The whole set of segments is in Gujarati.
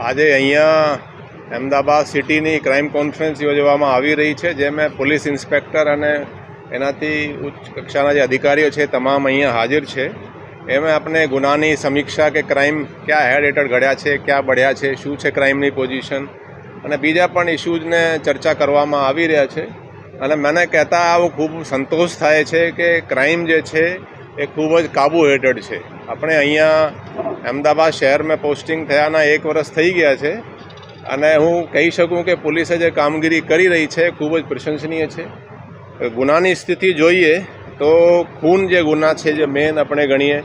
આજે અહીંયા અમદાવાદ સિટીની ક્રાઇમ કોન્ફરન્સ યોજવામાં આવી રહી છે, જેમાં પોલીસ ઇન્સ્પેક્ટર અને એનાથી ઉચ્ચ કક્ષાના જે અધિકારીઓ છે તમામ અહીંયા હાજર છે. એમાં આપણે ગુનાની સમીક્ષા કે ક્રાઇમ ક્યાં હેડ હેઠળ ઘડ્યા છે, ક્યાં બઢ્યા છે, શું છે ક્રાઇમની પોઝિશન અને બીજા પણ ઇસ્યુઝને ચર્ચા કરવામાં આવી રહ્યા છે. અને મને કહેતા આવો ખૂબ સંતોષ થાય છે કે ક્રાઇમ જે છે એ ખૂબ જ કાબૂ હેઠળ છે. આપણે અહીંયા અમદાવાદ શહેરમાં પોસ્ટિંગ થયાના 1 વર્ષ થઈ ગયા છે અને હું કહી શકું કે પોલીસે જે કામગીરી કરી રહી છે ખૂબ જ પ્રશંસનીય છે. ગુનાની સ્થિતિ જોઈએ તો ખૂન જે ગુના છે જે મેન આપણે ગણીએ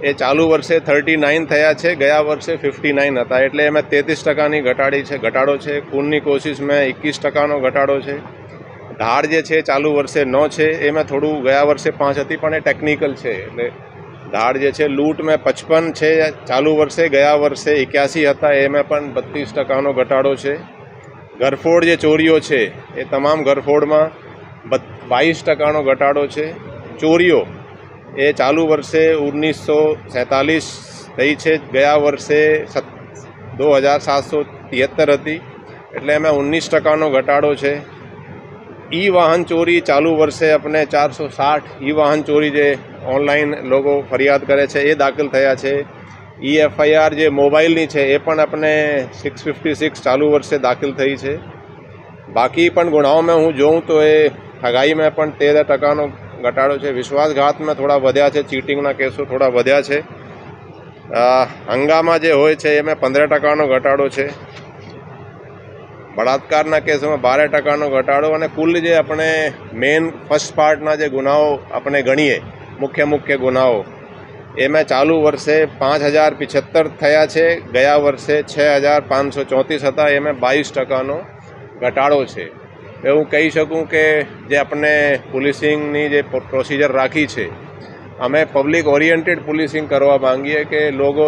એ ચાલુ વર્ષે 39 થયા છે, ગયા વર્ષે 59 હતા, એટલે એમાં 33%ની ઘટાડો છે. ખૂનની કોશિશમાં 21%નો ઘટાડો છે. ધાડ જે છે ચાલુ વર્ષે 9 છે, એમાં થોડું ગયા વર્ષે 5 હતી પણ એ ટેકનિકલ છે. એટલે ધાડ જે છે લૂંટમાં 55 છે ચાલુ વર્ષે, ગયા વર્ષે 81 હતા, એમાં પણ 32%નો ઘટાડો છે. ઘરફોડ જે ચોરીઓ છે એ તમામ ઘરફોડમાં 22%નો ઘટાડો છે. ચોરીઓ એ ચાલુ વર્ષે 1947 થઈ છે, ગયા વર્ષે 2773 હતી, એટલે એમાં 19%નો ઘટાડો છે. ઈ વાહન ચોરી ચાલુ વર્ષે આપણે 460 ઈ વાહન ચોરી જે ઓનલાઈન લોકો ફરિયાદ કરે છે એ દાખલ થયા છે. FIR જે મોબાઈલની છે એ પણ આપણે 656 ચાલુ વર્ષે દાખલ થઈ છે. બાકી પણ ગુનાઓમાં હું જોઉં તો એ ઠગાઈમાં પણ 13%નો ઘટાડો છે. વિશ્વાસઘાતમાં થોડા વધ્યા છે, ચીટિંગના કેસો થોડા વધ્યા છે. હંગામા જે હોય છે એમાં 15%નો ઘટાડો છે. બળાત્કારના કેસોમાં 12%નો ઘટાડો અને કુલ જે આપણે મેઇન ફર્સ્ટ પાર્ટના જે ગુનાઓ આપણે ગણીએ મુખ્ય ગુનાઓ એમાં ચાલુ વર્ષે 5075 થયા છે, ગયા વર્ષે 6534 હતા, એમાં 22%નો ઘટાડો છે. હું કહી શકું કે જે આપણે પોલીસિંગની જે પ્રોસિજર રાખી છે અમે પબ્લિક ઓરિએન્ટેડ પોલીસિંગ કરવા માંગીએ કે લોકો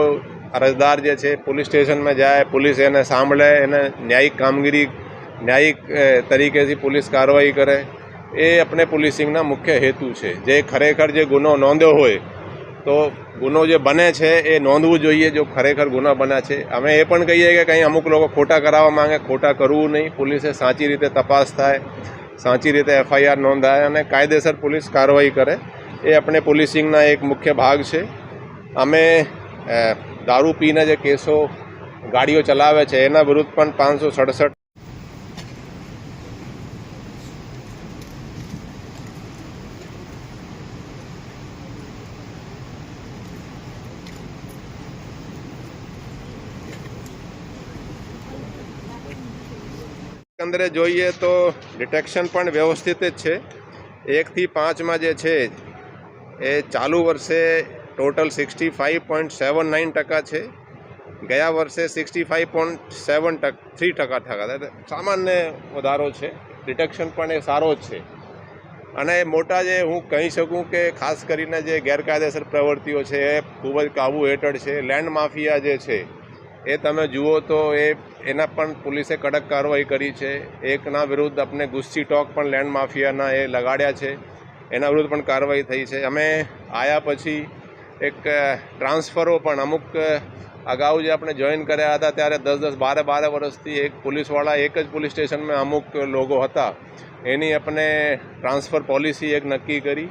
અરજદાર જે છે પોલીસ સ્ટેશનમાં જાય, પોલીસ એને સાંભળે, એને ન્યાયિક તરીકેથી પોલીસ કાર્યવાહી કરે. એ આપણે પોલીસિંગના મુખ્ય હેતુ છે. જે ખરેખર જે ગુનો નોંધ્યો હોય તો ગુનો જે બને છે એ નોંધવું જોઈએ જો ખરેખર ગુના બન્યા છે. અમે એ પણ કહીએ કે કંઈ અમુક લોકો ખોટા કરાવવા માંગે, ખોટા કરવું નહીં. પોલીસે સાચી રીતે તપાસ થાય, સાચી રીતે FIR નોંધાય અને કાયદેસર પોલીસ કાર્યવાહી કરે. એ આપણે પોલીસિંગના એક મુખ્ય ભાગ છે. અમે દારૂ પીને જે કેસો ગાડીઓ ચલાવે છે એના વિરુદ્ધ પણ 567 એકંદરે જોઈએ તો ડિટેક્શન પણ વ્યવસ્થિત જ છે. 1 થી 5માં જે છે એ ચાલુ વર્ષે ટોટલ 65.79% છે, ગયા વર્ષે 65.73% થયા. સામાન્ય વધારો છે. ડિટેક્શન પણ એ સારો જ છે. અને મોટા જે હું કહી શકું કે ખાસ કરીને જે ગેરકાયદેસર પ્રવૃત્તિઓ છે એ ખૂબ જ કાબૂ હેઠળ છે. લેન્ડ માફિયા જે છે એ તમે જુઓ તો એના પણ પોલીસે કડક કાર્યવાહી કરી છે. એકના વિરુદ્ધ આપણે ગુસ્સી ટોક પણ લેન્ડ માફિયાના એ લગાડ્યા છે, એના વિરુદ્ધ પણ કાર્યવાહી થઈ છે. અમે આવ્યા પછી એક ટ્રાન્સફરો પણ અમુક અગાઉ જે આપણે જોઈન કર્યા હતા ત્યારે 10-10, 12-12 વર્ષથી એક પોલીસવાળા એક જ પોલીસ સ્ટેશનમાં અમુક લોકો હતા, એની આપણે ટ્રાન્સફર પોલિસી એક નક્કી કરી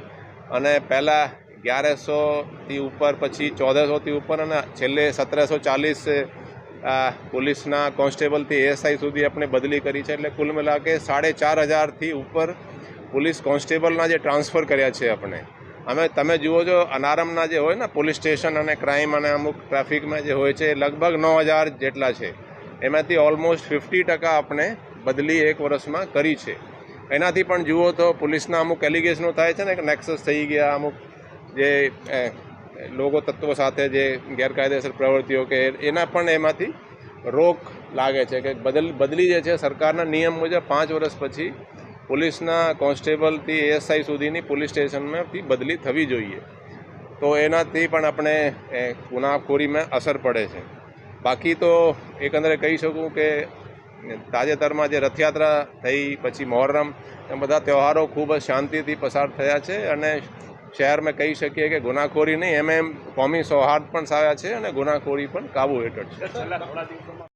અને પહેલાં 1100થી ઉપર, પછી 1400થી ઉપર અને છેલ્લે 1740 પોલીસના કોન્સ્ટેબલથી ASI સુધી આપણે બદલી કરી છે. એટલે કુલ મિલા કે 4500થી ઉપર પોલીસ કોન્સ્ટેબલના જે ટ્રાન્સફર કર્યા છે આપણે. તમે જુઓ છો અનારમના જે હોય ને પોલીસ સ્ટેશન અને ક્રાઇમ અને અમુક ટ્રાફિકમાં જે હોય છે એ લગભગ 9000 જેટલા છે. એમાંથી ઓલમોસ્ટ 50% આપણે બદલી 1 વર્ષમાં કરી છે. એનાથી પણ જુઓ તો પોલીસના અમુક એલિગેશનો થાય છે ને કે નેક્સસ થઈ ગયા, અમુક જે લોકો તત્વો સાથે જે ગેરકાયદેસર પ્રવૃત્તિઓ કે એના પણ એમાંથી રોક લાગે છે કે બદલી જે છે સરકારના નિયમ મુજબ 5 વર્ષ પછી પોલીસના કોન્સ્ટેબલથી ASI સુધીની પોલીસ સ્ટેશનમાંથી બદલી થવી જોઈએ. તો એનાથી પણ આપણે ગુનાખોરીમાં અસર પડે છે. બાકી તો એકંદરે કહી શકું કે તાજેતરમાં જે રથયાત્રા થઈ, પછી મહોરમ, એ બધા તહેવારો ખૂબ જ શાંતિથી પસાર થયા છે અને શહેરમાં કહી શકીએ કે ગુનાખોરી નહીં, એમ કોમી સૌહાર્દ પણ સારા છે અને ગુનાખોરી પણ કાબુ હેઠળ છે.